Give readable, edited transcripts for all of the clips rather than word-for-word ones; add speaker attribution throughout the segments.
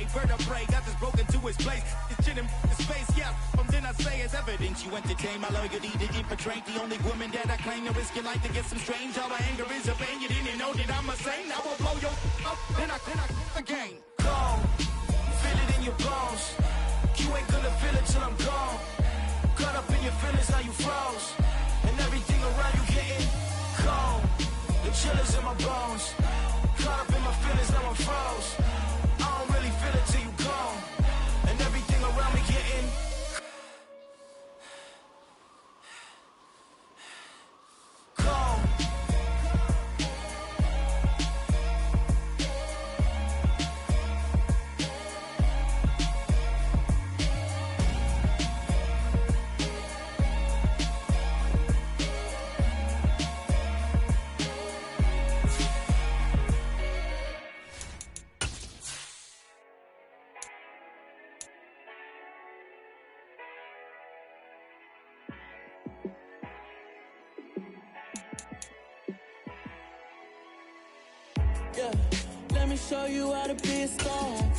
Speaker 1: vertebrae, got this broken to his place. It's chin in his face, yeah. From then I say it's evidence you entertain my loyalty to infiltrate the only woman that I claim to risk your life to get some strange. All my anger is a pain, you didn't know that I'm a saint. I will blow your up, then I again. Gone, feel it in your bones. You ain't gonna feel it till I'm gone. Caught up in your feelings, now you froze. And everything around you getting cold. The chillers in my bones. Caught up in my feelings, now I'm froze. I don't really feel it till you gone. And everything around me getting cold.
Speaker 2: Yeah, let me show you how to be a star.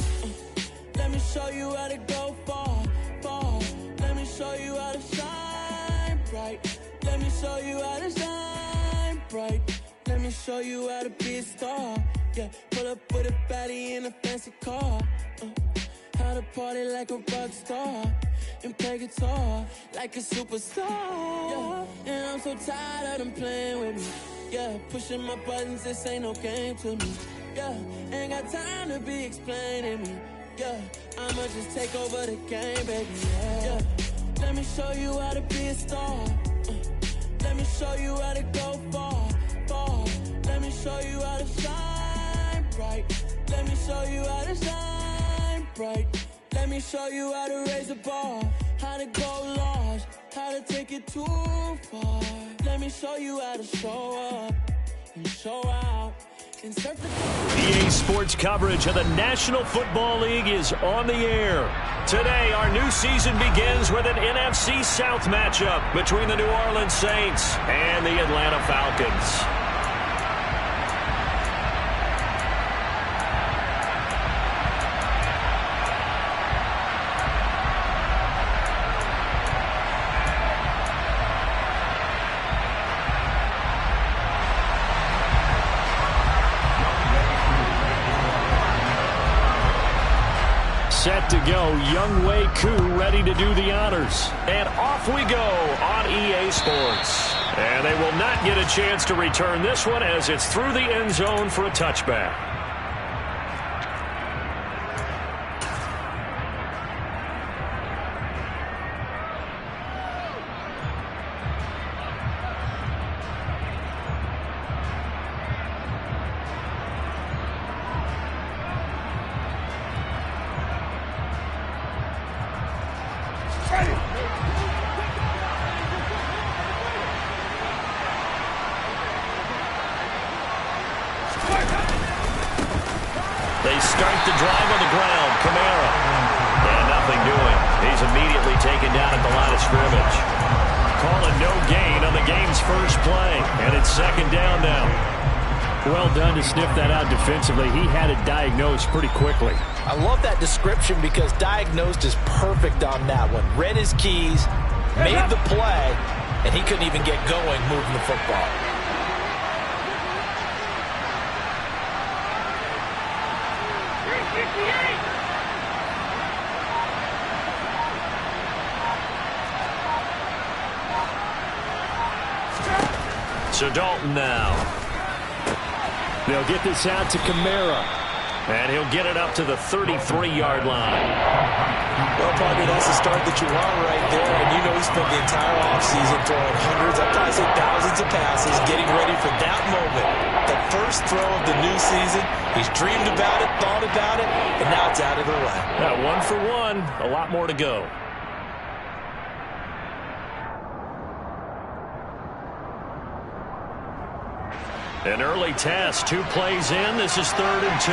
Speaker 2: Let me show you how to go far, far. Let me show you how to shine bright. Let me show you how to shine bright. Let me show you how to be a star. Yeah, pull up with a baddie in a fancy car. How to party like a rock star and play guitar like a superstar. Yeah, and I'm so tired of them playing with me. Yeah, pushing my buttons, this ain't no game to me. Yeah, ain't got time to be explaining me. Yeah, I'ma just take over the game, baby. Yeah, let me show you how to be a star. Let me show you how to go far, far. Let me show you how to shine bright. Let me show you how to shine bright. Let me show you how to raise a bar, how to go large, how to take it too far. Let me show you how to show up and show out and surf the...
Speaker 3: EA Sports coverage of the National Football League is on the air. Today, our new season begins with an NFC South matchup between the New Orleans Saints and the Atlanta Falcons. Set to go, Younghoe Koo ready to do the honors. And off we go on EA Sports. And they will not get a chance to return this one as it's through the end zone for a touchback. They start the drive on the ground. Kamara. And nothing doing. He's immediately taken down at the line of scrimmage. Calling no gain on the game's first play. And it's second down now.
Speaker 4: Well done to sniff that out defensively. He had it diagnosed pretty quickly.
Speaker 5: I love that description because diagnosed is perfect on that one. Read his keys, made the play, and he couldn't even get going moving the football.
Speaker 3: So Dalton now.
Speaker 4: They'll get this out to Kamara.
Speaker 3: And he'll get it up to the 33-yard line.
Speaker 5: Well, partner, that's the start that you want right there. And you know he spent the entire offseason throwing hundreds, I'd probably say thousands of passes, getting ready for that moment. The first throw of the new season. He's dreamed about it, thought about it, and now it's out of the way.
Speaker 3: Yeah, 1 for 1. A lot more to go. An early test, 2 plays in. This is 3rd and 2.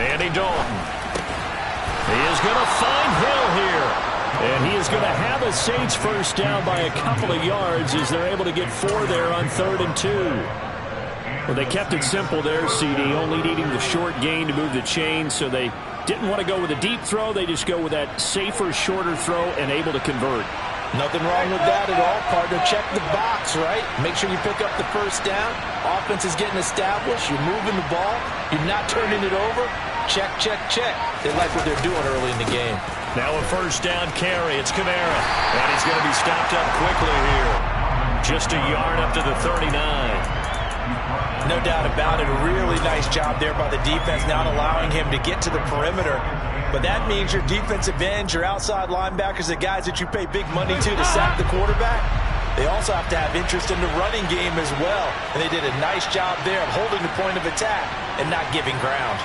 Speaker 3: Andy Dalton. He is going to find Hill here. And he is going to have a Saints first down by a couple of yards as they're able to get 4 there on 3rd and 2. Well, they kept it simple there, CD, only needing the short gain to move the chains, so they didn't want to go with a deep throw. They just go with that safer, shorter throw and able to convert.
Speaker 5: Nothing wrong with that at all, partner. Check the box, right? Make sure you pick up the first down. Offense is getting established. You're moving the ball. You're not turning it over. Check, check, check. They like what they're doing early in the game.
Speaker 3: Now a first down carry. It's Kamara. And he's going to be stopped up quickly here. Just a yard up to the 39.
Speaker 5: No doubt about it. A really nice job there by the defense, not allowing him to get to the perimeter. But that means your defensive ends, your outside linebackers, the guys that you pay big money to sack the quarterback, they also have to have interest in the running game as well. And they did a nice job there of holding the point of attack and not giving ground.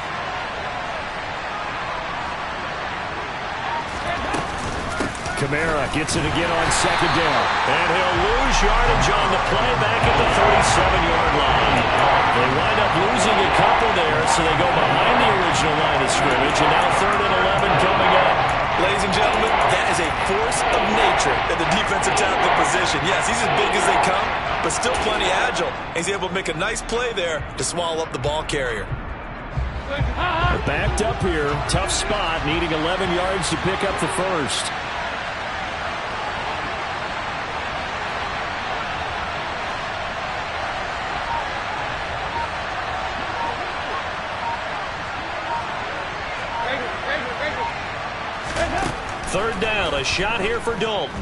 Speaker 3: Kamara gets it again on 2nd down. And he'll lose yardage on the play back at the 37-yard line. They wind up losing a couple there, so they go behind the original line of scrimmage, and now 3rd and 11 coming up.
Speaker 5: Ladies and gentlemen, that is a force of nature at the defensive tackle position. Yes, he's as big as they come, but still plenty agile. He's able to make a nice play there to swallow up the ball carrier.
Speaker 3: Backed up here, tough spot, needing 11 yards to pick up the first. Third down, a shot here for Dalton.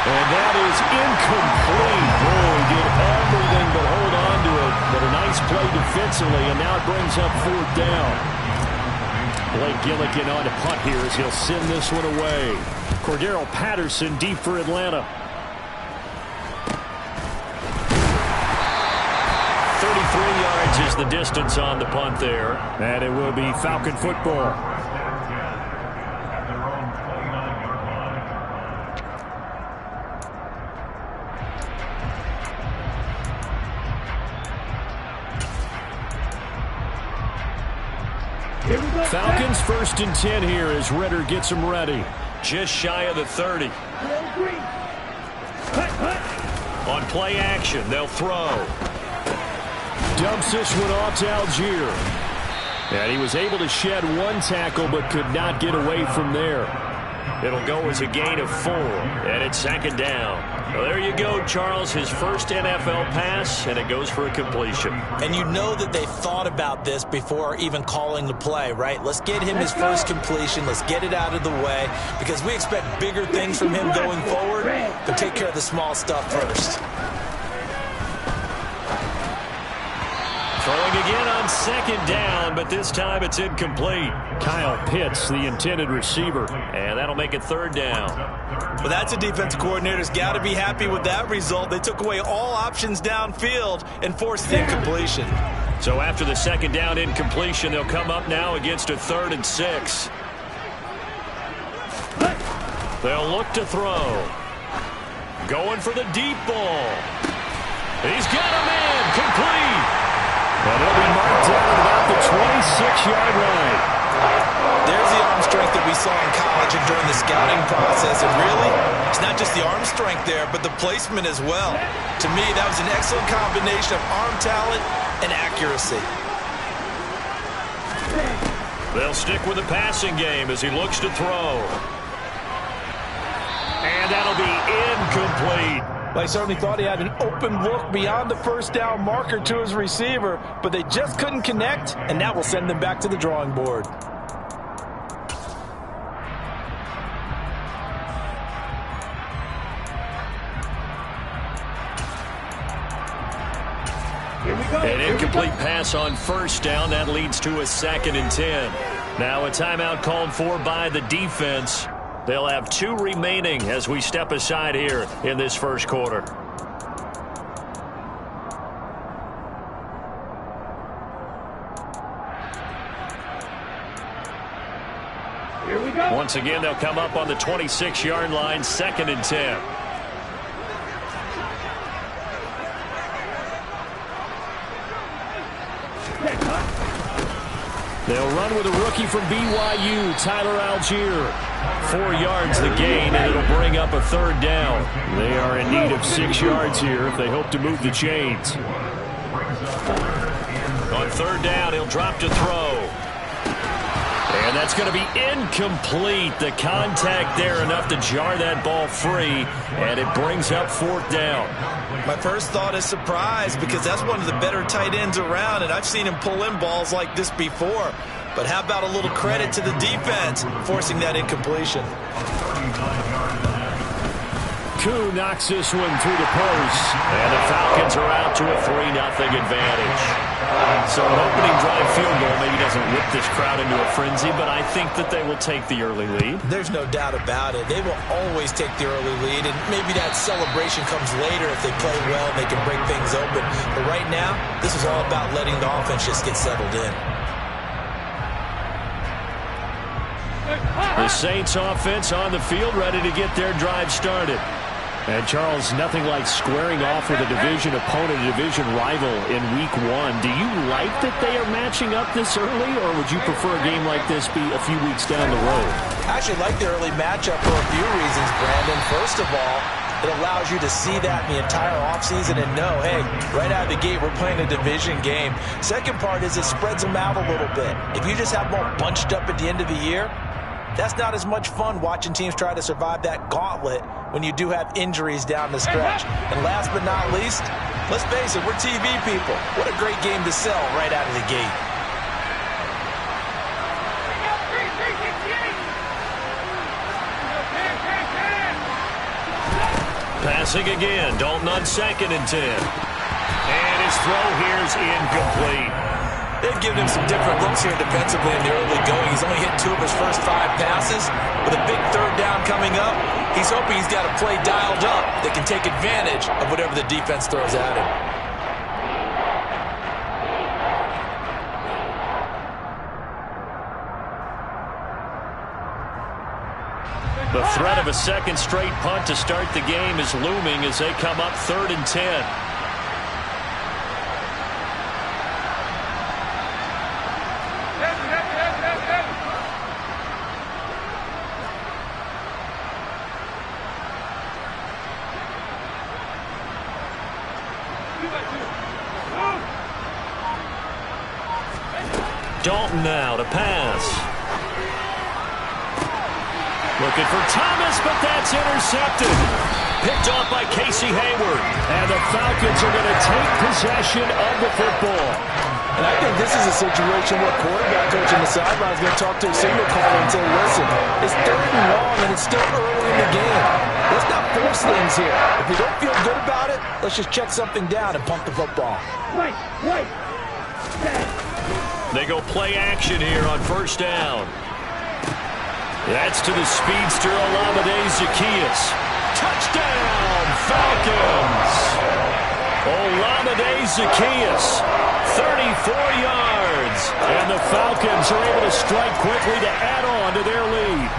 Speaker 3: And that is incomplete. Oh, he did everything but hold on to it. But a nice play defensively, and now it brings up 4th down. Blake Gillikin on to punt here as he'll send this one away. Cordero Patterson deep for Atlanta. 33 yards is the distance on the punt there. And it will be Falcon football. Falcons 1st and 10 here as Ritter gets them ready. Just shy of the 30. On play action, they'll throw. Dumps this one off to Algier. And he was able to shed 1 tackle but could not get away from there. It'll go as a gain of 4, and it's 2nd down. Well, there you go, Charles, his first NFL pass, and it goes for a completion.
Speaker 5: And you know that they thought about this before even calling the play, right? Let's get him his first completion. Let's get it out of the way because we expect bigger things from him going forward, but take care of the small stuff first.
Speaker 3: Throwing again on 2nd down, but this time it's incomplete. Kyle Pitts, the intended receiver, and that'll make it 3rd down.
Speaker 5: Well, that's a defensive coordinator's got to be happy with that result. They took away all options downfield and forced the incompletion.
Speaker 3: So after the 2nd down incompletion, they'll come up now against a 3rd and 6. They'll look to throw. Going for the deep ball. He's got a man, complete. And it'll be marked down at about the 26-yard line.
Speaker 5: There's the arm strength that we saw in college and during the scouting process. And really, it's not just the arm strength there, but the placement as well. To me, that was an excellent combination of arm talent and accuracy.
Speaker 3: They'll stick with the passing game as he looks to throw. And that'll be incomplete.
Speaker 5: They certainly thought he had an open look beyond the first down marker to his receiver, but they just couldn't connect, and that will send them back to the drawing board.
Speaker 3: An incomplete pass on first down. That leads to a 2nd and 10. Now a timeout called for by the defense. They'll have 2 remaining as we step aside here in this first quarter.
Speaker 1: Here we go.
Speaker 3: Once again, they'll come up on the 26-yard line, 2nd and 10. They'll run with a rookie from BYU, Tyler Algier. 4 yards the gain, and it'll bring up a third down. They are in need of 6 yards here if they hope to move the chains. On third down, he'll drop to throw. And that's going to be incomplete. The contact there enough to jar that ball free, and it brings up fourth down.
Speaker 5: My first thought is surprise, because that's one of the better tight ends around, and I've seen him pull in balls like this before. But how about a little credit to the defense forcing that incompletion?
Speaker 3: Koo knocks this one through the post, and the Falcons are out to a 3-0 advantage. So an opening drive field goal maybe doesn't whip this crowd into a frenzy, but I think that they will take the early lead.
Speaker 5: There's no doubt about it. They will always take the early lead, and maybe that celebration comes later if they play well and they can break things open. But right now, this is all about letting the offense just get settled in.
Speaker 3: The Saints offense on the field ready to get their drive started. And, Charles, nothing like squaring off with a division opponent, a division rival in Week 1. Do you like that they are matching up this early, or would you prefer a game like this be a few weeks down the road?
Speaker 5: I actually like the early matchup for a few reasons, Brandon. First of all, it allows you to see that in the entire offseason and know, hey, right out of the gate, we're playing a division game. Second part is it spreads them out a little bit. If you just have them all bunched up at the end of the year, that's not as much fun watching teams try to survive that gauntlet when you do have injuries down the stretch. And last but not least, let's face it, we're TV people. What a great game to sell right out of the gate.
Speaker 3: Passing again, Dalton on 2nd and 10. And his throw here is incomplete.
Speaker 5: They've given him some different looks here defensively in the early going. He's only hit 2 of his first 5 passes. With a big third down coming up, he's hoping he's got a play dialed up that can take advantage of whatever the defense throws at him.
Speaker 3: The threat of a second straight punt to start the game is looming as they come up 3rd and 10. Dalton now to pass. Looking for Thomas, but that's intercepted. Picked off by Casey Hayward. And the Falcons are going to take possession of the football.
Speaker 5: And I think this is a situation where quarterback coach on the sideline is going to talk to a signal caller and say, listen, it's 3rd and long and it's still early in the game. Let's not force things here. If we don't feel good about it, let's just check something down and pump the football.
Speaker 6: Wait.
Speaker 3: They go play action here on 1st down. That's to the speedster Olamide Zaccheaus. Touchdown, Falcons! Olamide Zaccheaus, 34 yards. And the Falcons are able to strike quickly to add on to their lead.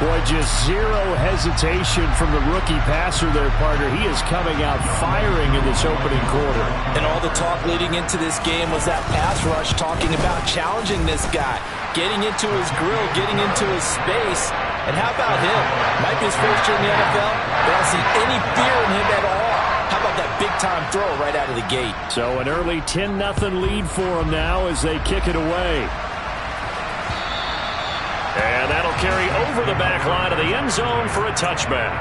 Speaker 3: Boy, just zero hesitation from the rookie passer there, partner. He is coming out firing in this opening quarter.
Speaker 5: And all the talk leading into this game was that pass rush talking about challenging this guy, getting into his grill, getting into his space. And how about him? Might be his first year in the NFL, but I don't see any fear in him at all. How about that big-time throw right out of the gate?
Speaker 3: So an early 10-0 lead for them now as they kick it away. And that'll carry over the back line of the end zone for a touchback.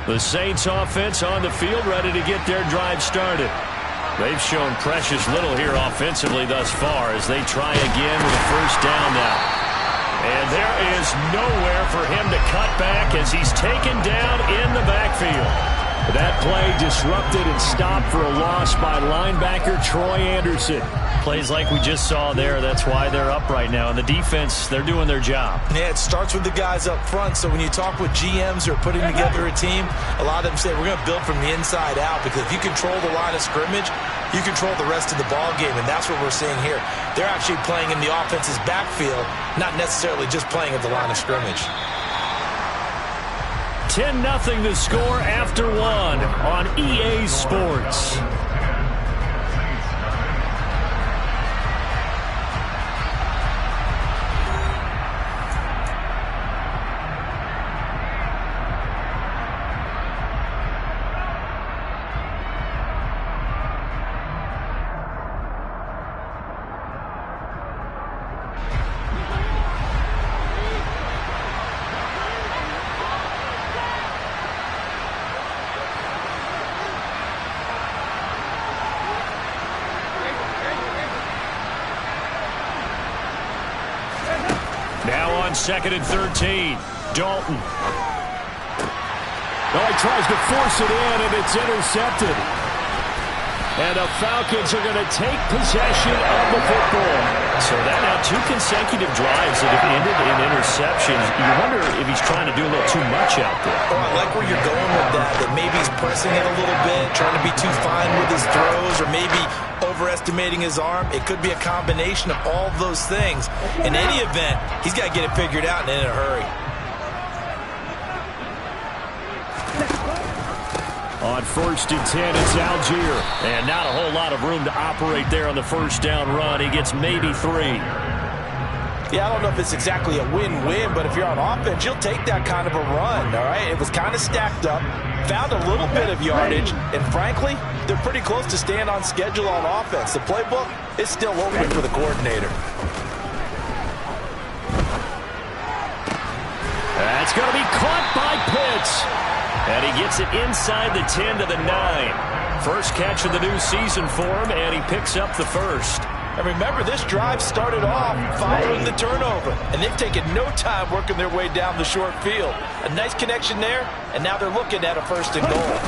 Speaker 3: The Saints offense on the field ready to get their drive started. They've shown precious little here offensively thus far as they try again with a 1st down now. And there is nowhere for him to cut back as he's taken down in the backfield. That play disrupted and stopped for a loss by linebacker Troy Anderson.
Speaker 4: Plays like we just saw there. That's why they're up right now. And the defense, they're doing their job.
Speaker 5: Yeah, it starts with the guys up front. So when you talk with GMs who are putting together a team, a lot of them say we're going to build from the inside out, because if you control the line of scrimmage, you control the rest of the ball game, and that's what we're seeing here. They're actually playing in the offense's backfield, not necessarily just playing at the line of scrimmage.
Speaker 3: 10-0 the score after one on EA Sports. Second and 13. Dalton. Oh, he tries to force it in, and it's intercepted. And the Falcons are going to take possession of the football.
Speaker 4: So that now 2 consecutive drives that have ended in interceptions. You wonder if he's trying to do a little too much out there.
Speaker 5: Oh, I like where you're going with that maybe he's pressing it a little bit, trying to be too fine with his throws, or maybe overestimating his arm. It could be a combination of all of those things. In any event, he's got to get it figured out and in a hurry.
Speaker 3: On 1st and 10, it's Algier.
Speaker 4: And not a whole lot of room to operate there on the first down run. He gets maybe 3.
Speaker 5: Yeah, I don't know if it's exactly a win-win, but if you're on offense, you'll take that kind of a run, all right? It was kind of stacked up, found a little bit of yardage, and frankly, they're pretty close to staying on schedule on offense. The playbook is still open for the coordinator.
Speaker 3: That's going to be caught by Pitts.
Speaker 4: And he gets it inside the 10 to the 9. First catch of the new season for him, and he picks up the first.
Speaker 5: And remember, this drive started off following the turnover, and they've taken no time working their way down the short field. A nice connection there, and now they're looking at a 1st and goal.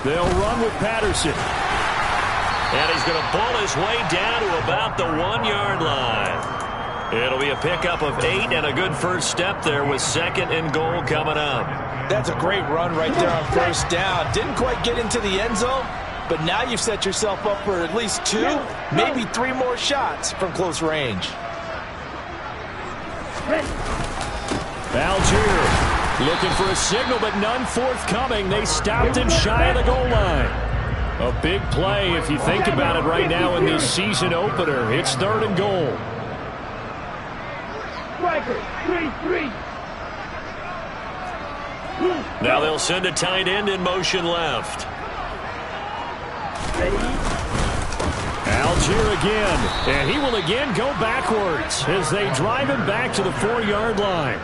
Speaker 3: They'll run with Patterson.
Speaker 4: And he's going to bull his way down to about the 1-yard line. It'll be a pickup of 8 and a good first step there with 2nd and goal coming up.
Speaker 5: That's a great run right there on 1st down. Didn't quite get into the end zone, but now you've set yourself up for at least 2, maybe 3 more shots from close range.
Speaker 3: Algier looking for a signal, but none forthcoming. They stopped him shy of the goal line. A big play if you think about it right now in this season opener. It's 3rd and goal.
Speaker 4: Now they'll send a tight end in motion left.
Speaker 3: Algier again, and he will again go backwards as they drive him back to the 4-yard line.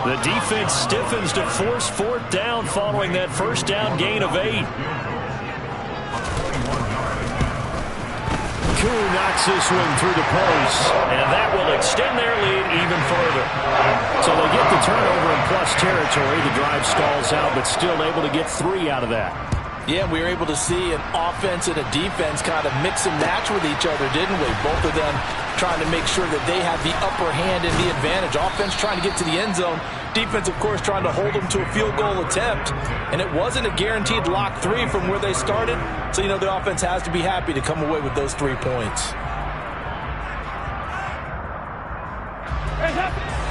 Speaker 4: The defense stiffens to force 4th down following that first down gain of 8.
Speaker 3: Koo knocks this one through the post,
Speaker 4: and that will extend their lead even further.
Speaker 3: So they get the turnover in plus territory. The drive stalls out, but still able to get 3 out of that.
Speaker 5: Yeah, we were able to see an offense and a defense kind of mix and match with each other, didn't we? Both of them trying to make sure that they have the upper hand and the advantage. Offense trying to get to the end zone. Defense, of course, trying to hold them to a field goal attempt. And it wasn't a guaranteed lock 3 from where they started. So, you know, the offense has to be happy to come away with those 3 points.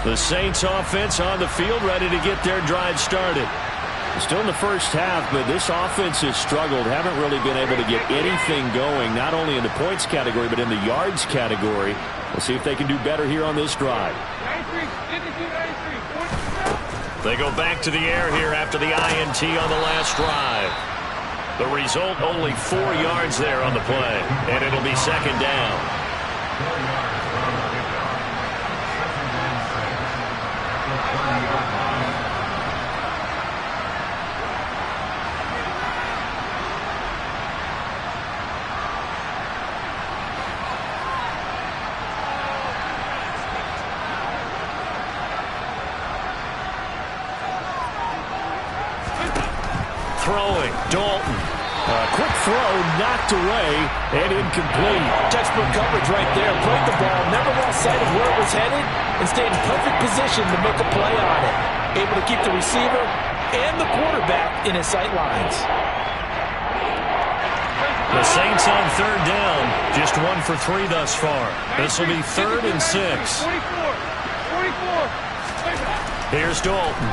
Speaker 3: The Saints offense on the field, ready to get their drive started. Still in the first half, but this offense has struggled. Haven't really been able to get anything going, not only in the points category, but in the yards category. We'll see if they can do better here on this drive.
Speaker 4: They go back to the air here after the INT on the last drive. The result, only 4 yards there on the play, and it'll be 2nd down.
Speaker 3: throwing. Dalton. Quick throw, knocked away, and incomplete.
Speaker 5: Textbook coverage right there. Played the ball, never lost sight of where it was headed, and stayed in perfect position to make a play on it. Able to keep the receiver and the quarterback in his sight lines.
Speaker 3: The Saints on third down, just 1 for 3 thus far. This will be 3rd and 6.
Speaker 6: 44.
Speaker 3: Here's Dalton.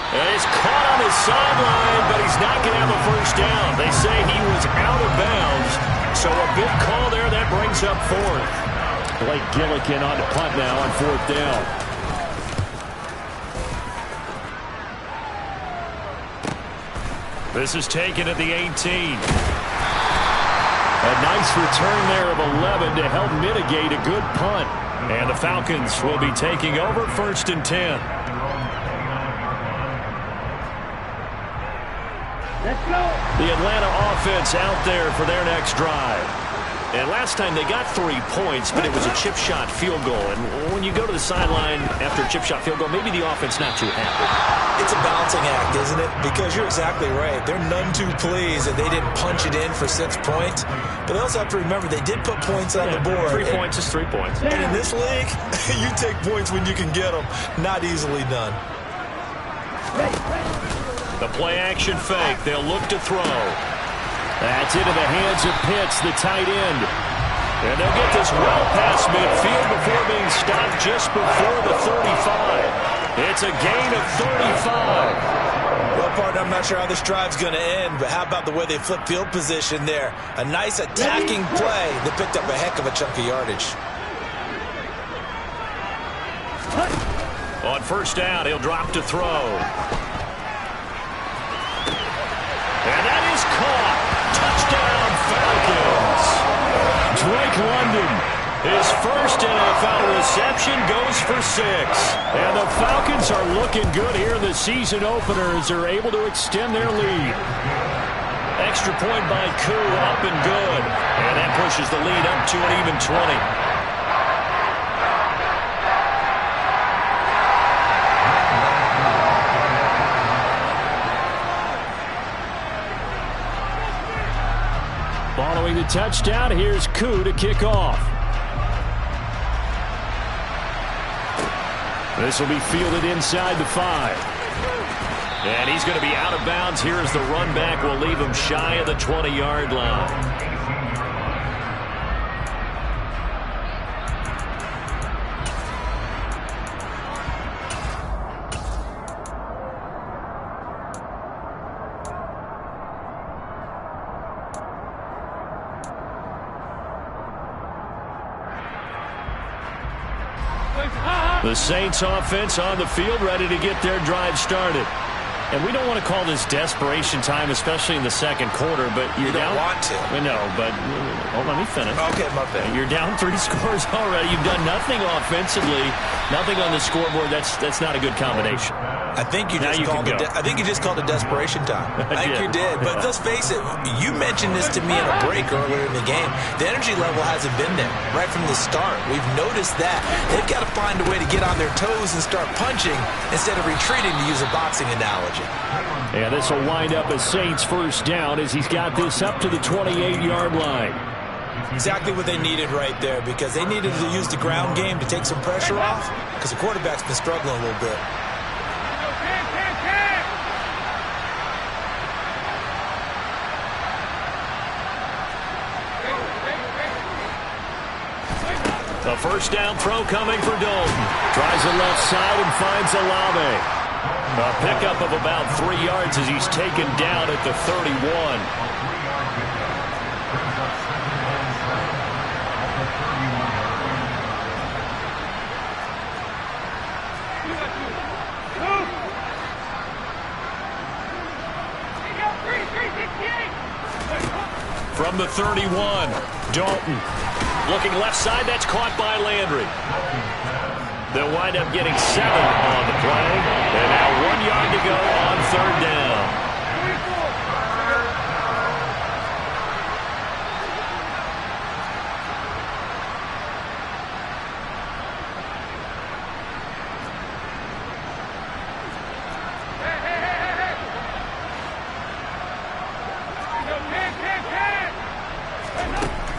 Speaker 3: And he's caught on his sideline, but he's not going to have a first down. They say he was out of bounds, so a big call there. That brings up 4th. Blake Gillikin on the punt now on 4th down. This is taken at the 18. A nice return there of 11 to help mitigate a good punt. And the Falcons will be taking over 1st and 10.
Speaker 6: Let's go.
Speaker 3: The Atlanta offense out there for their next drive. And last time they got 3 points, but it was a chip shot field goal. And when you go to the sideline after a chip shot field goal, maybe the offense not too happy.
Speaker 5: It's a balancing act, isn't it? Because you're exactly right. They're none too pleased that they didn't punch it in for 6 points. But they also have to remember they did put points on the board.
Speaker 3: 3 points is 3 points.
Speaker 5: And in this league, you take points when you can get them. Not easily done.
Speaker 3: The play action fake. They'll look to throw. That's into the hands of Pitts, the tight end. And they'll get this well past midfield before being stopped just before the 35. It's a gain of 35.
Speaker 5: Well, partner, I'm not sure how this drive's going to end, but how about the way they flip field position there? A nice attacking play that picked up a heck of a chunk of yardage.
Speaker 3: On 1st down, he'll drop to throw. And that is caught. Touchdown, Falcons. Drake London, his first NFL reception, goes for 6. And the Falcons are looking good here in the season opener as they're able to extend their lead. Extra point by Koo, up and good. And that pushes the lead up to an even 20. Following the touchdown, here's Koo to kick off. This will be fielded inside the 5. And he's going to be out of bounds here as the run back will leave him shy of the 20-yard line. The Saints offense on the field, ready to get their drive started. And we don't want to call this desperation time, especially in the second quarter, but you're down.
Speaker 5: You don't want to.
Speaker 3: I know, but let me finish.
Speaker 5: Okay, my bad.
Speaker 3: You're down 3 scores already. You've done nothing offensively, nothing on the scoreboard. That's not a good combination.
Speaker 5: I think you just called it desperation time. I think you did. But let's face it, you mentioned this to me in a break earlier in the game. The energy level hasn't been there right from the start. We've noticed that. They've got to find a way to get on their toes and start punching instead of retreating, to use a boxing analogy.
Speaker 3: Yeah, this will wind up a Saints first down as he's got this up to the 28-yard line.
Speaker 5: Exactly what they needed right there, because they needed to use the ground game to take some pressure off, because the quarterback's been struggling a little bit.
Speaker 3: The first down throw coming for Dalton. Tries the left side and finds Olave. A pickup of about 3 yards as he's taken down at the 31. From the 31, Dalton. Looking left side, that's caught by Landry. They'll wind up getting 7 on the play. And now 1 yard to go on third down.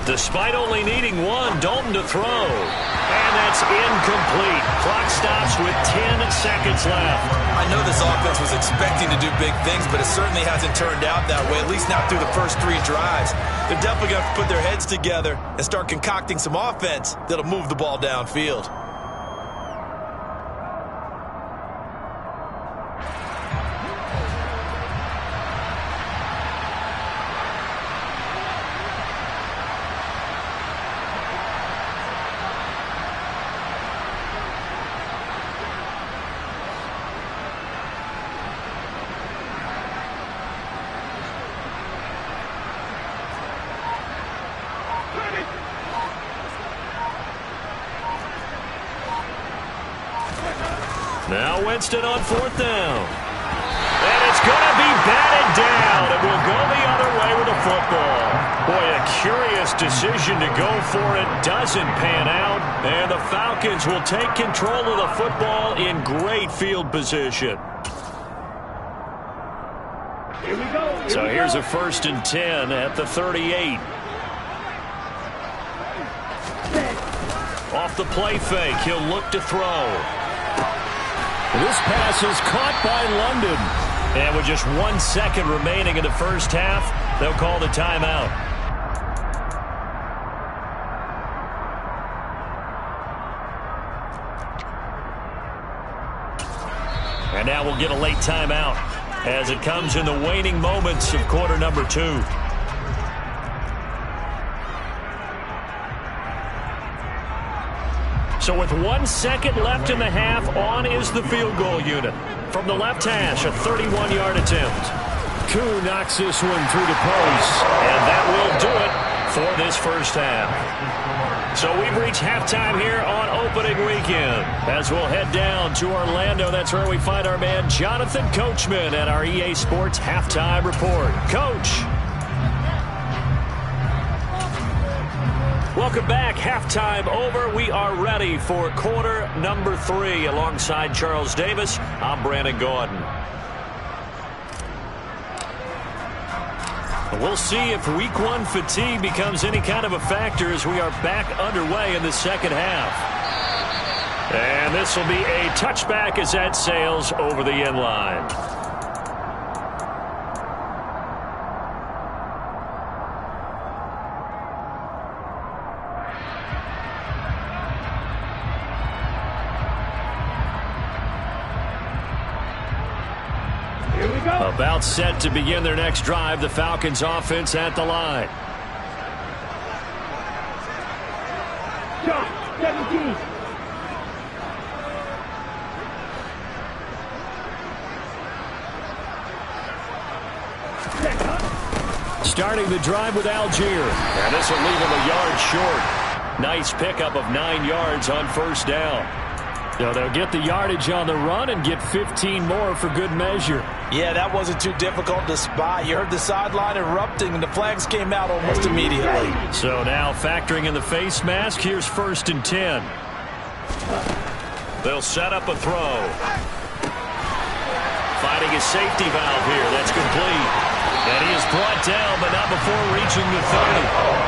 Speaker 3: Despite only needing one, Dalton to throw. And that's incomplete. Clock stops with 10 seconds left.
Speaker 5: I know this offense was expecting to do big things, but it certainly hasn't turned out that way, at least not through the first 3 drives. They're definitely going to have to put their heads together and start concocting some offense that'll move the ball downfield.
Speaker 3: Now Winston on 4th down. And it's going to be batted down. It will go the other way with the football. Boy, a curious decision to go for it. Doesn't pan out. And the Falcons will take control of the football in great field position. So here's a 1st and 10 at the 38. Off the play fake, he'll look to throw. This pass is caught by London. And with just 1 second remaining in the first half, they'll call the timeout. And now we'll get a late timeout as it comes in the waning moments of quarter number 2. So with 1 second left in the half, on is the field goal unit. From the left hash, a 31-yard attempt. Koo knocks this one through the post, and that will do it for this first half. So we've reached halftime here on opening weekend. As we'll head down to Orlando, that's where we find our man Jonathan Coachman at our EA Sports Halftime Report. Coach. Welcome back. Halftime over. We are ready for quarter number 3. Alongside Charles Davis, I'm Brandon Gaudin. We'll see if week 1 fatigue becomes any kind of a factor as we are back underway in the second half. And this will be a touchback as that sails over the end line. About set to begin their next drive, the Falcons offense at the line.
Speaker 6: 17.
Speaker 3: Starting the drive with Algier. And this will leave him a yard short. Nice pickup of 9 yards on 1st down. So they'll get the yardage on the run and get 15 more for good measure.
Speaker 5: Yeah, that wasn't too difficult to spot. You heard the sideline erupting, and the flags came out almost immediately.
Speaker 3: So now factoring in the face mask, here's 1st and 10. They'll set up a throw. Finding his safety valve here. That's complete. And he is brought down, but not before reaching the 30.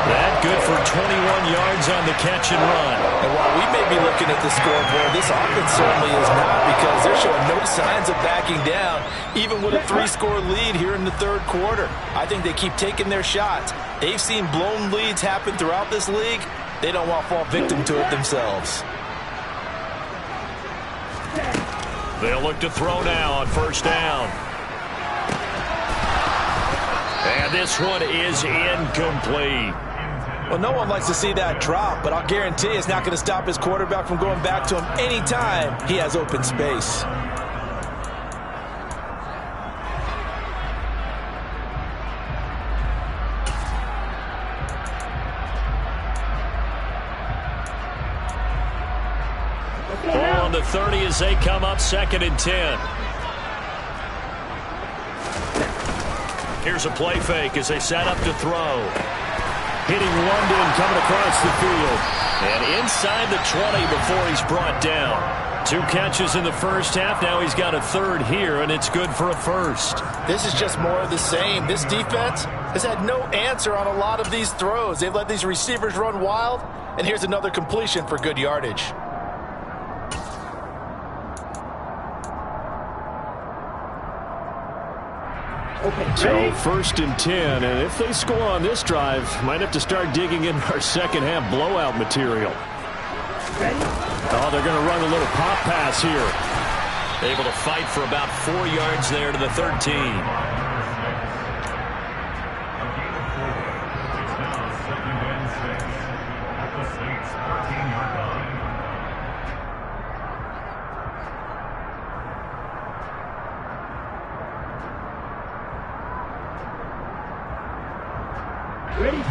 Speaker 3: That good for 21 yards on the catch and run.
Speaker 5: And while we may be looking at the scoreboard, this offense certainly is not, because they're showing no signs of backing down, even with a 3-score lead here in the 3rd quarter. I think they keep taking their shots. They've seen blown leads happen throughout this league. They don't want to fall victim to it themselves.
Speaker 3: They'll look to throw now on 1st down. And this one is incomplete.
Speaker 5: Well, no one likes to see that drop, but I'll guarantee it's not going to stop his quarterback from going back to him anytime he has open space.
Speaker 3: Ball on the 30 as they come up 2nd and 10. Here's a play fake as they set up to throw. Hitting London coming across the field. And inside the 20 before he's brought down. 2 catches in the first half. Now he's got a third here, and it's good for a first.
Speaker 5: This is just more of the same. This defense has had no answer on a lot of these throws. They've let these receivers run wild, and here's another completion for good yardage.
Speaker 3: So 1st and 10, and if they score on this drive, might have to start digging in our second half blowout material. Oh, they're going to run a little pop pass here.
Speaker 4: Able to fight for about 4 yards there to the 13.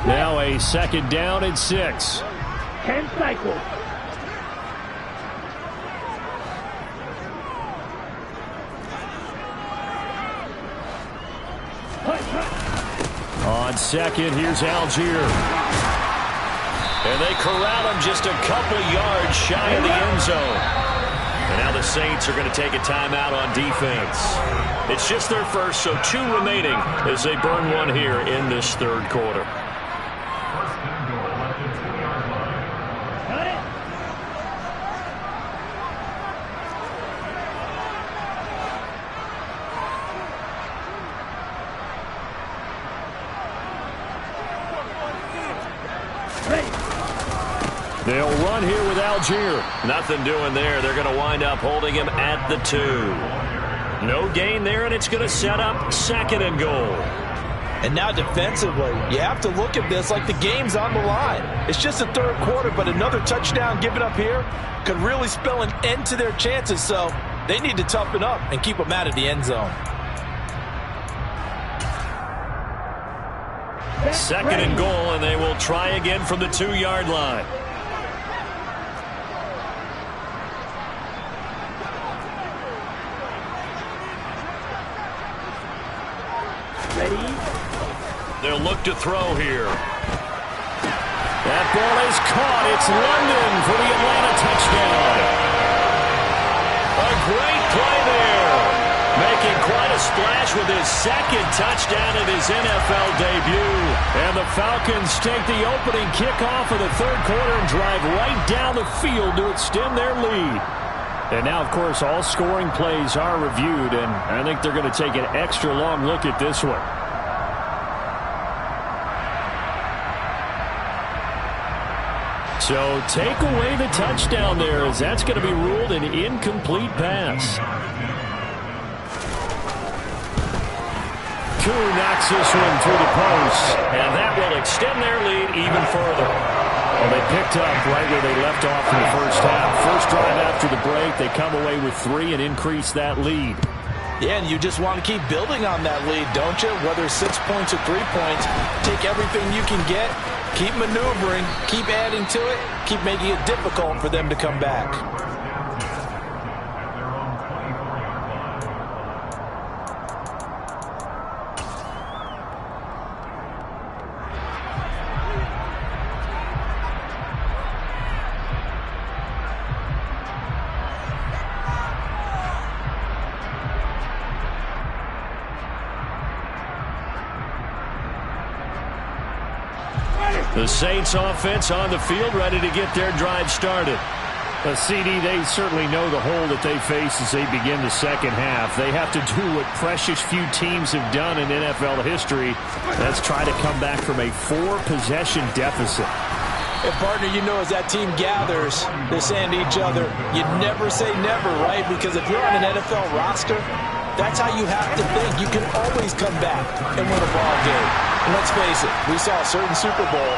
Speaker 3: Now a 2nd down and 6.
Speaker 6: 10 cycles.
Speaker 3: On 2nd, here's Algier.
Speaker 4: And they corral him just a couple yards shy of the end zone. And now the Saints are going to take a timeout on defense. It's just their first, so 2 remaining as they burn one here in this 3rd quarter.
Speaker 3: They'll run here with Algier.
Speaker 4: Nothing doing there. They're going to wind up holding him at the 2. No gain there, and it's going to set up 2nd and goal.
Speaker 5: And now defensively, you have to look at this like the game's on the line. It's just the 3rd quarter, but another touchdown given up here could really spell an end to their chances, so they need to toughen up and keep them out of the end zone.
Speaker 4: 2nd and goal, and they will try again from the 2-yard line. They'll look to throw here.
Speaker 3: That ball is caught. It's London for the Atlanta touchdown.
Speaker 4: A great play there. Making quite a splash with his 2nd touchdown of his NFL debut.
Speaker 3: And the Falcons take the opening kickoff of the 3rd quarter and drive right down the field to extend their lead. And now, of course, all scoring plays are reviewed, and I think they're going to take an extra long look at this one. So take away the touchdown there, as that's going to be ruled an incomplete pass. Koo knocks this one through the post,
Speaker 4: and that will extend their lead even further.
Speaker 3: Well, they picked up right where they left off in the first half. First drive after the break, they come away with 3 and increase that lead.
Speaker 5: Yeah, and you just want to keep building on that lead, don't you? Whether it's 6 points or 3 points, take everything you can get, keep maneuvering, keep adding to it, keep making it difficult for them to come back.
Speaker 3: The Saints offense on the field, ready to get their drive started. CD, they certainly know the hole that they face as they begin the second half. They have to do what precious few teams have done in NFL history. That's try to come back from a 4-possession deficit.
Speaker 5: And, partner, you know, as that team gathers, they're saying to each other, you never say never, right? Because if you're on an NFL roster, that's how you have to think. You can always come back and win a ball game. And let's face it, we saw a certain Super Bowl,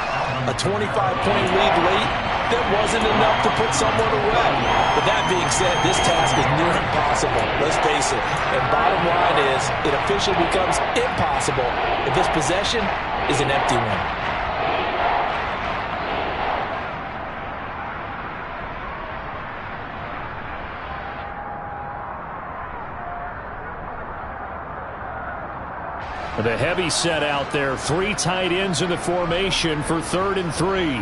Speaker 5: a 25-point lead late, that wasn't enough to put someone away. But that being said, this task is near impossible. Let's face it. And bottom line is, it officially becomes impossible if this possession is an empty one.
Speaker 3: The heavy set out there. 3 tight ends in the formation for 3rd and 3.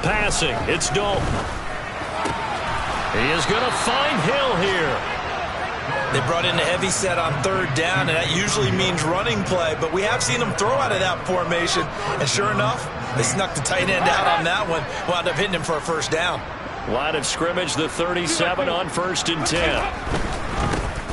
Speaker 3: Passing, it's Dalton. He is going to find Hill here.
Speaker 5: They brought in a heavy set on third down, and that usually means running play, but we have seen them throw out of that formation, and sure enough, they snuck the tight end out on that one, wound up hitting him for a first down.
Speaker 3: Line of scrimmage, the 37 on 1st and 10.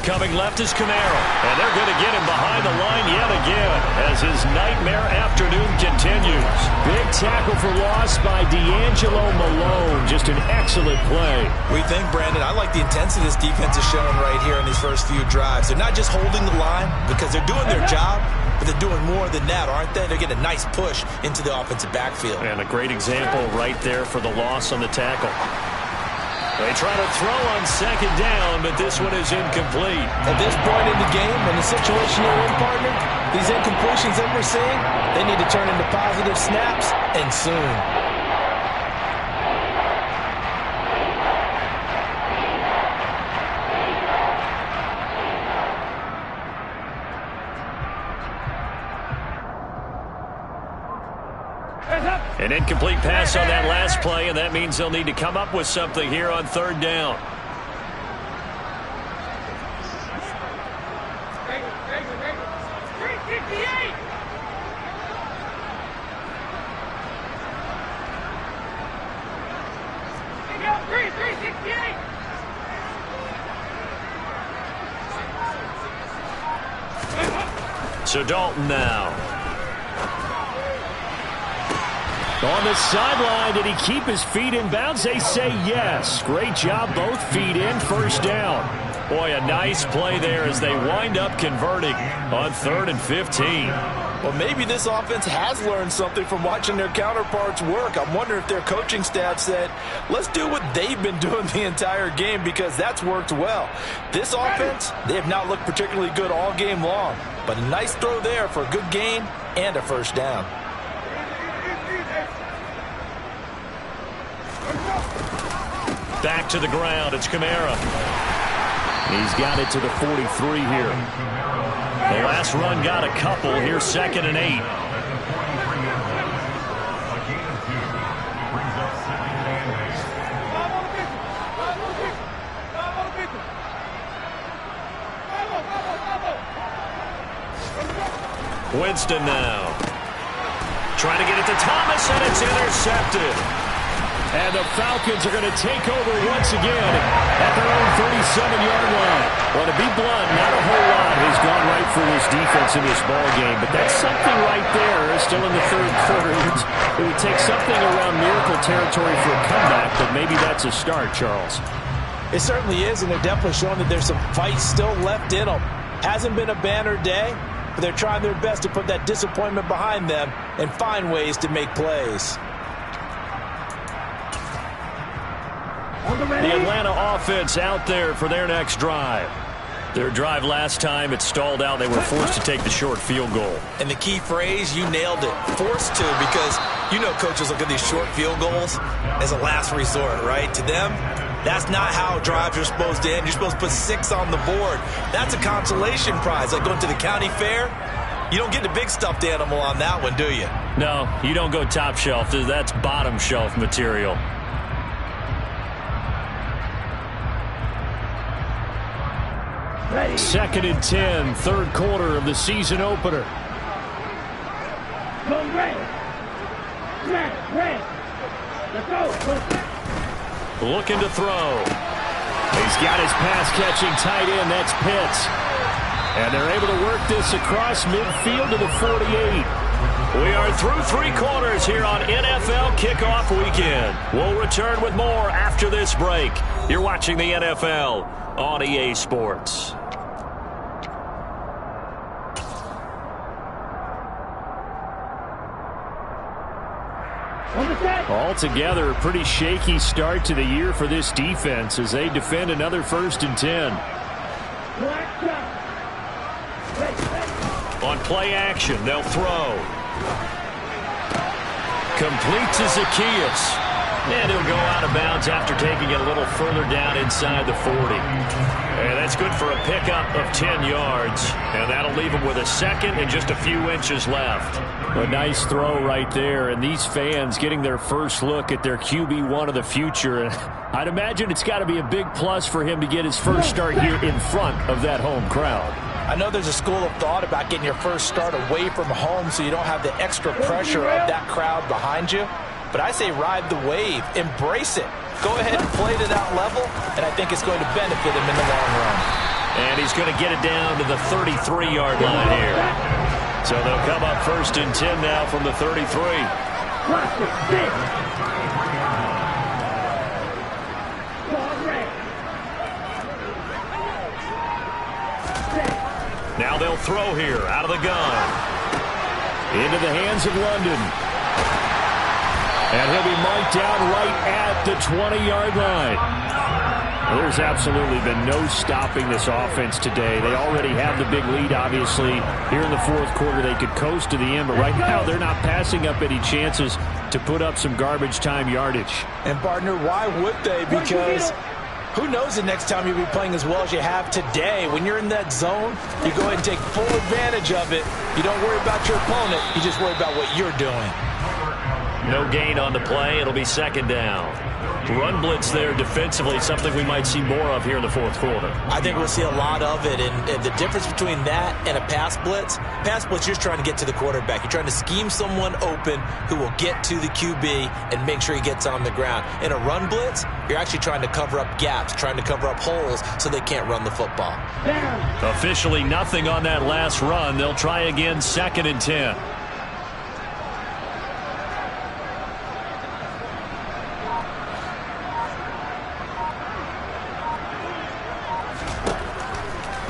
Speaker 3: Coming left is Kamara, and they're going to get him behind the line yet again as his nightmare afternoon continues. Big tackle for loss by D'Angelo Malone. Just an excellent play.
Speaker 5: We think, Brandon, I like the intensity this defense is showing right here in these first few drives. They're not just holding the line because they're doing their job, but they're doing more than that, aren't they? They're getting a nice push into the offensive backfield.
Speaker 3: And a great example right there for the loss on the tackle. They try to throw on 2nd down, but this one is incomplete.
Speaker 5: At this point in the game, in the situation you're in, partner, these incompletions that we're seeing, they need to turn into positive snaps, and soon.
Speaker 3: An incomplete pass on that last play, and that means they'll need to come up with something here on 3rd down. So Dalton now. On the sideline, did he keep his feet in bounds? They say yes. Great job, both feet in, 1st down. Boy, a nice play there as they wind up converting on 3rd and 15.
Speaker 5: Well, maybe this offense has learned something from watching their counterparts work. I'm wondering if their coaching staff said, let's do what they've been doing the entire game because that's worked well. This offense, they have not looked particularly good all game long, but a nice throw there for a good gain and a 1st down.
Speaker 3: Back to the ground, it's Kamara. He's got it to the 43 here. The last run got a couple. Here's 2nd and 8. Winston now. Trying to get it to Thomas, and it's intercepted. And the Falcons are going to take over once again at their own 37-yard line. Well, to be blunt, not a whole lot has gone right for this defense in this ball game, but that's something right there. Still in the 3rd quarter. It would take something around miracle territory for a comeback, but maybe that's a start, Charles.
Speaker 5: It certainly is, and they're definitely showing that there's some fight still left in them. Hasn't been a banner day, but they're trying their best to put that disappointment behind them and find ways to make plays.
Speaker 3: The Atlanta offense out there for their next drive. Their drive last time, it stalled out. They were forced to take the short field goal.
Speaker 5: And the key phrase, you nailed it, forced to, because you know coaches look at these short field goals as a last resort, right? To them, that's not how drives are supposed to end. You're supposed to put 6 on the board. That's a consolation prize. Like going to the county fair, you don't get the big stuffed animal on that one, do you?
Speaker 3: No, you don't go top shelf. That's bottom shelf material.
Speaker 2: Ready.
Speaker 3: 2nd and 10, 3rd quarter of the season opener.
Speaker 2: Come ready. Ready. Let's go.
Speaker 3: Looking to throw. He's got his pass-catching tight end. That's Pitts. And they're able to work this across midfield to the 48. We are through 3 quarters here on NFL Kickoff Weekend. We'll return with more after this break. You're watching the NFL on EA Sports. Altogether, a pretty shaky start to the year for this defense as they defend another 1st and 10. On play action, they'll throw. Complete to Zacchaeus. And he'll go out of bounds after taking it a little further down inside the 40. And that's good for a pickup of 10 yards. And that'll leave him with a second and just a few inches left. A nice throw right there. And these fans getting their first look at their QB1 of the future. I'd imagine it's got to be a big plus for him to get his first start here in front of that home crowd.
Speaker 5: I know there's a school of thought about getting your first start away from home so you don't have the extra pressure of that crowd behind you. But I say ride the wave. Embrace it. Go ahead and play to that level, and I think it's going to benefit him in the long run.
Speaker 3: And he's going to get it down to the 33-yard line here. So they'll come up 1st and 10 now from the 33. Now they'll throw here out of the gun. Into the hands of London. And he'll be marked down right at the 20-yard line. Well, there's absolutely been no stopping this offense today. They already have the big lead, obviously. Here in the fourth quarter, they could coast to the end, but right now they're not passing up any chances to put up some garbage time yardage.
Speaker 5: And, partner, why would they? Because who knows the next time you'll be playing as well as you have today. When you're in that zone, you go ahead and take full advantage of it. You don't worry about your opponent. You just worry about what you're doing.
Speaker 3: No gain on the play. It'll be 2nd down. Run blitz there defensively, something we might see more of here in the fourth quarter.
Speaker 5: I think we'll see a lot of it, and the difference between that and a pass blitz, you're just trying to get to the quarterback. You're trying to scheme someone open who will get to the QB and make sure he gets on the ground. In a run blitz, you're actually trying to cover up gaps, trying to cover up holes so they can't run the football.
Speaker 3: Officially nothing on that last run. They'll try again 2nd and 10.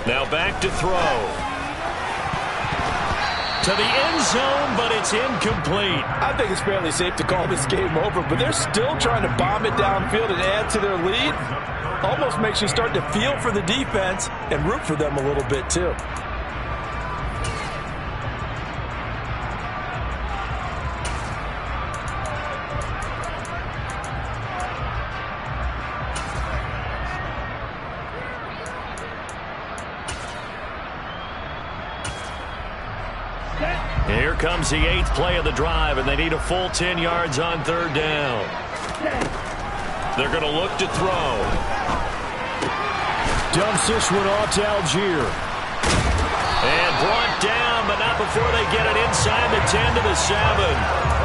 Speaker 3: Now back to throw. To the end zone, but it's incomplete.
Speaker 5: I think it's fairly safe to call this game over, but they're still trying to bomb it downfield and add to their lead. Almost makes you start to feel for the defense and root for them a little bit too.
Speaker 3: Here comes the 8th play of the drive, and they need a full 10 yards on 3rd down. They're going to look to throw. Dumps this one off to Algier. And brought down, but not before they get it inside the 10 to the 7.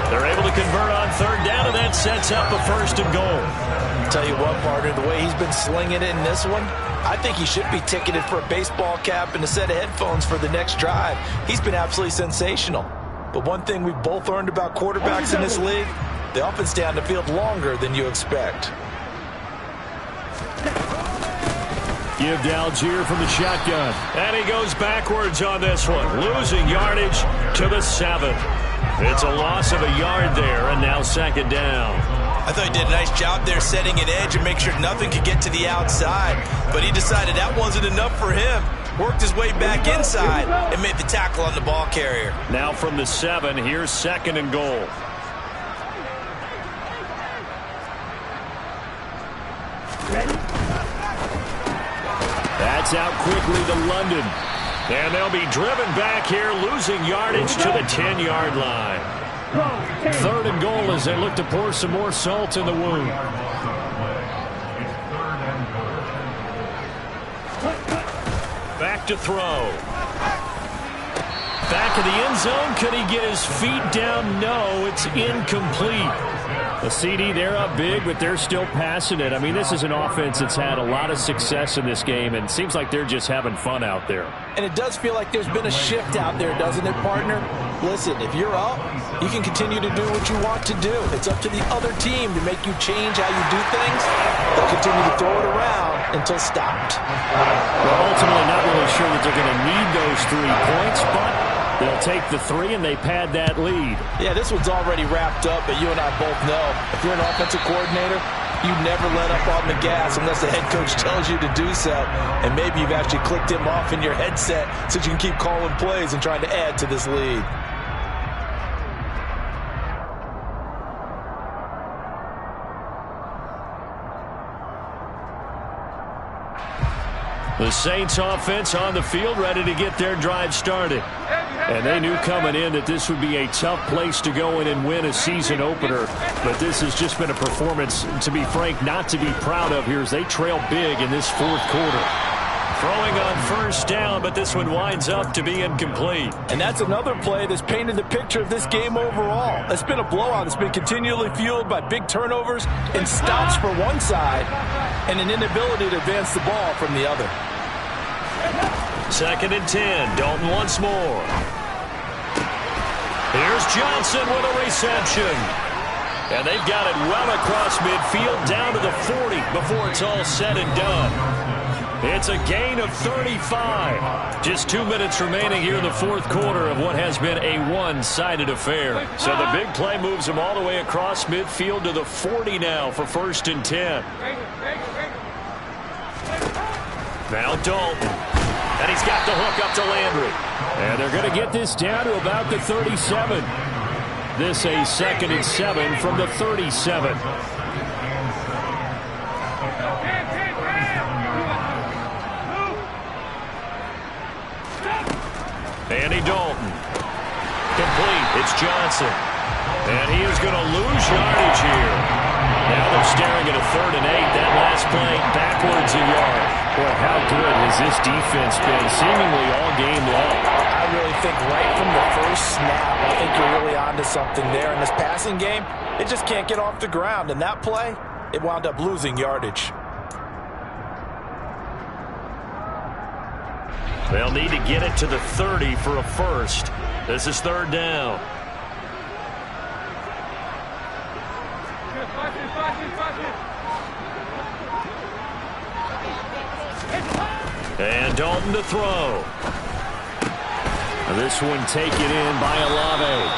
Speaker 3: They're able to convert on 3rd down, and that sets up a 1st and goal.
Speaker 5: Tell you what, partner, the way he's been slinging it in this one, I think he should be ticketed for a baseball cap and a set of headphones for the next drive. He's been absolutely sensational. But one thing we've both learned about quarterbacks in this league, they often stay on the field longer than you expect.
Speaker 3: Give to Algier from the shotgun. And he goes backwards on this one, losing yardage to the 7. It's a loss of a yard there, and now 2nd down.
Speaker 6: I thought he did a nice job there setting an edge and make sure nothing could get to the outside. But he decided that wasn't enough for him. Worked his way back inside and made the tackle on the ball carrier.
Speaker 3: Now from the 7, here's 2nd and goal. That's out quickly to London. And they'll be driven back here, losing yardage to the 10-yard line. 3rd and goal as they look to pour some more salt in the wound. Back to throw. Back of the end zone. Could he get his feet down? No, it's incomplete. The CD, they're up big, but they're still passing it. I mean, this is an offense that's had a lot of success in this game, and it seems like they're just having fun out there.
Speaker 5: And it does feel like there's been a shift out there, doesn't it, partner? Listen, if you're up, you can continue to do what you want to do. It's up to the other team to make you change how you do things. They'll continue to throw it around until stopped.
Speaker 3: Well, ultimately, not really sure that they're going to need those 3 points, but they'll take the 3 and they pad that lead.
Speaker 5: Yeah, this one's already wrapped up, but you and I both know if you're an offensive coordinator, you never let up on the gas unless the head coach tells you to do so. And maybe you've actually clicked him off in your headset so you can keep calling plays and trying to add to this lead.
Speaker 3: The Saints offense on the field, ready to get their drive started. And they knew coming in that this would be a tough place to go in and win a season opener. But this has just been a performance, to be frank, not to be proud of here as they trail big in this fourth quarter. Throwing on first down, but this one winds up to be incomplete.
Speaker 5: And that's another play that's painted the picture of this game overall. It's been a blowout. It's been continually fueled by big turnovers and stops for one side and an inability to advance the ball from the other.
Speaker 3: 2nd and 10. Dalton once more. Here's Johnson with a reception. And they've got it well across midfield down to the 40 before it's all said and done. It's a gain of 35. Just 2 minutes remaining here in the fourth quarter of what has been a one-sided affair. So the big play moves them all the way across midfield to the 40 now for 1st and 10. Now Dalton. And he's got the hook up to Landry. And they're going to get this down to about the 37. This a 2nd and 7 from the 37. Andy Dalton. Complete. It's Johnson. And he is going to lose yardage here. Now they're staring at a 3rd and 8. That last play backwards a yard. Boy, how good has this defense been seemingly all game long?
Speaker 5: I really think right from the first snap, I think you're really onto something there. In this passing game, it just can't get off the ground. And that play, it wound up losing yardage.
Speaker 3: They'll need to get it to the 30 for a first. This is 3rd down. And Dalton to throw. This one taken in by Olave.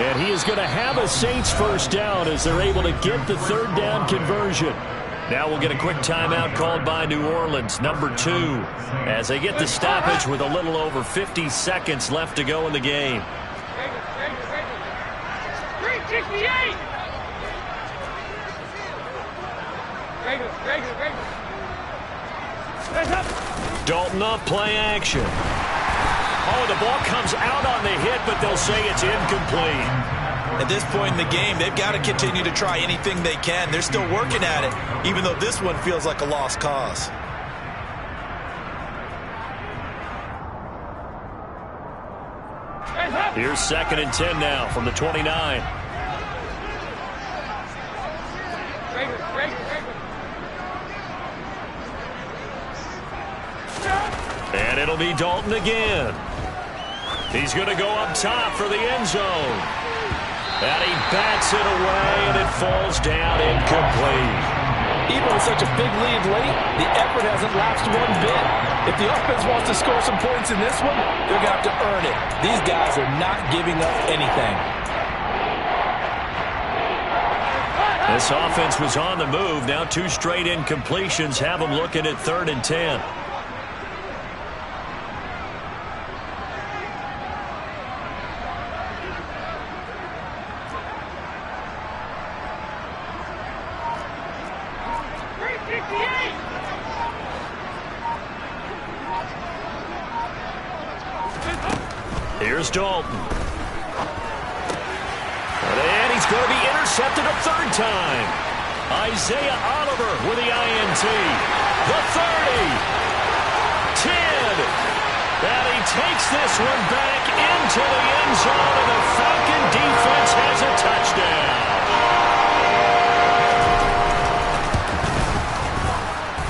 Speaker 3: And he is going to have a Saints first down as they're able to get the 3rd down conversion. Now we'll get a quick timeout called by New Orleans, number 2, as they get the stoppage with a little over 50 seconds left to go in the game.
Speaker 7: 368.
Speaker 3: Dalton off play action. Oh, the ball comes out on the hit, but they'll say it's incomplete.
Speaker 6: At this point in the game, they've got to continue to try anything they can. They're still working at it, even though this one feels like a lost cause.
Speaker 3: Here's 2nd and 10 now from the 29. And it'll be Dalton again. He's going to go up top for the end zone. And he bats it away, and it falls down incomplete.
Speaker 5: Even with such a big lead late, the effort hasn't lapsed one bit. If the offense wants to score some points in this one, they're going to have to earn it. These guys are not giving up anything.
Speaker 3: This offense was on the move. Now 2 straight incompletions have them looking at 3rd and 10. Here's Dalton. And he's going to be intercepted a 3rd time. Isaiah Oliver with the INT. The 30. 10. And he takes this one back into the end zone, and the Falcon defense has a touchdown.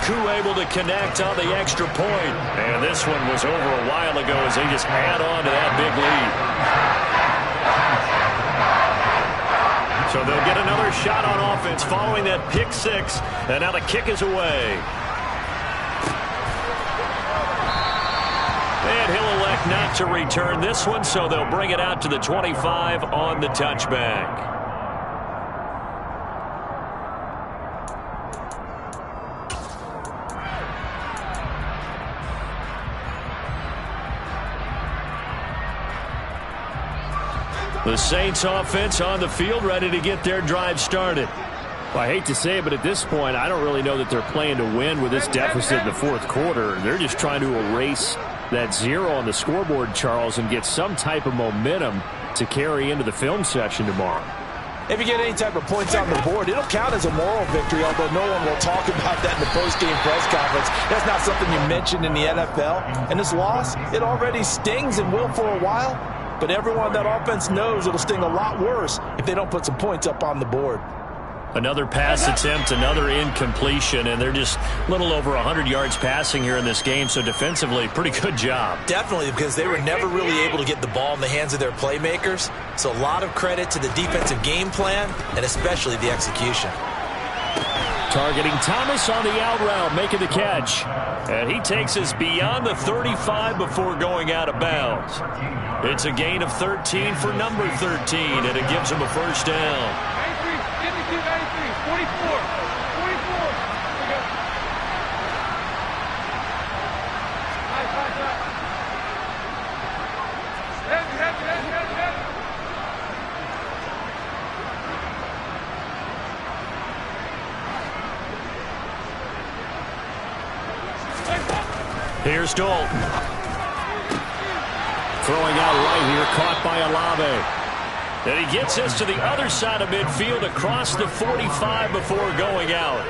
Speaker 3: Koo able to connect on the extra point. And this one was over a while ago as they just add on to that big lead. So they'll get another shot on offense following that pick 6. And now the kick is away. And he'll elect not to return this one, so they'll bring it out to the 25 on the touchback. The Saints offense on the field ready to get their drive started. Well, I hate to say it, but at this point, I don't really know that they're playing to win with this deficit in the fourth quarter. They're just trying to erase that 0 on the scoreboard, Charles, and get some type of momentum to carry into the film session tomorrow.
Speaker 5: If you get any type of points on the board, it'll count as a moral victory, although no one will talk about that in the post-game press conference. That's not something you mentioned in the NFL. And this loss, it already stings and will for a while, but everyone on that offense knows it'll sting a lot worse if they don't put some points up on the board.
Speaker 3: Another pass attempt, another incompletion, and they're just a little over 100 yards passing here in this game, so defensively, pretty good job.
Speaker 6: Definitely, because they were never really able to get the ball in the hands of their playmakers, so a lot of credit to the defensive game plan, and especially the execution.
Speaker 3: Targeting Thomas on the out route, making the catch. And he takes us beyond the 35 before going out of bounds. It's a gain of 13 for number 13, and it gives him a first down.
Speaker 7: 44. 44. Here we go. Nice. Head.
Speaker 3: Here's Dalton. Throwing out right here, caught by Olave. And he gets us to the other side of midfield across the 45 before going out.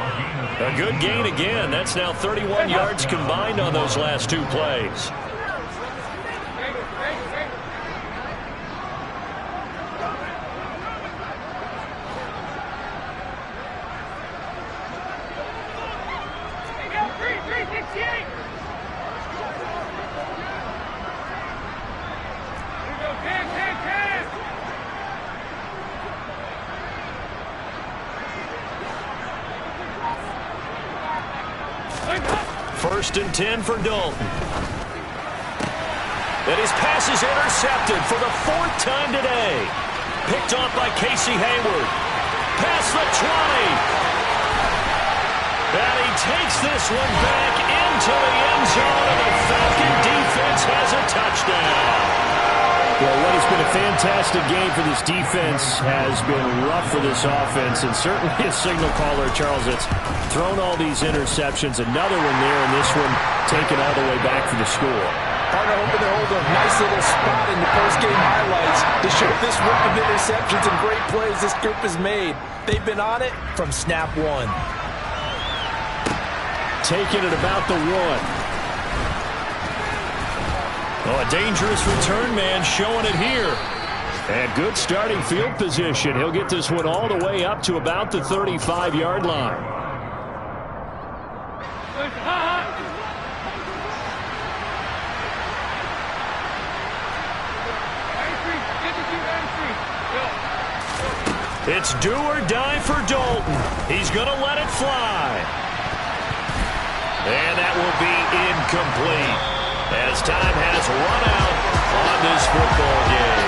Speaker 3: A good gain again. That's now 31 yards combined on those last two plays. First and 10 for Dalton. And his pass is intercepted for the fourth time today. Picked off by Casey Hayward. Past the 20. And he takes this one back into the end zone, and the Falcon defense has a touchdown. Well, what has been a fantastic game for this defense has been rough for this offense, and certainly a signal caller, Charles, that's thrown all these interceptions. Another one there, and this one taken all the way back for the score.
Speaker 5: Partner hoping to hold a nice little spot in the post-game highlights to show this run of interceptions and great plays this group has made. They've been on it from snap one.
Speaker 3: Taking it about the 1. Oh, a dangerous return man showing it here. And good starting field position. He'll get this one all the way up to about the 35-yard line. It's do or die for Dalton. He's going to let it fly. And that will be incomplete, as time has run out on this football game.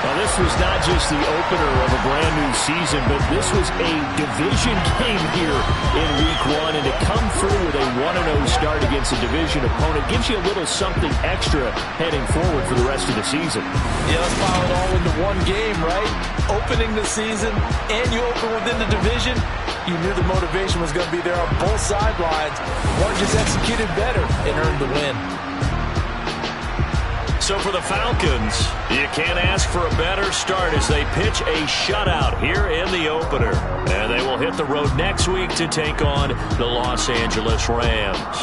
Speaker 3: Well, this was not just the opener of a brand new season, but this was a division game here in Week 1, and to come through with a 1-0 start against a division opponent gives you a little something extra heading forward for the rest of the season.
Speaker 5: Yeah, let's pile it all into one game, right? Opening the season, and you open within the division. You knew the motivation was going to be there on both sidelines. One just executed better and earned the win.
Speaker 3: So for the Falcons, you can't ask for a better start as they pitch a shutout here in the opener. And they will hit the road next week to take on the Los Angeles Rams.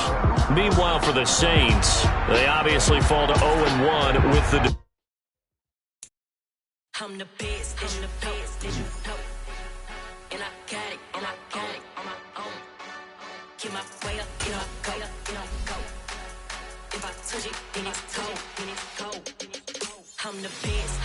Speaker 3: Meanwhile, for the Saints, they obviously fall to 0-1 with the...
Speaker 2: I'm the best, and I got it, on my own. Get my way up, go. If I touch it, then it's cold, I'm the best,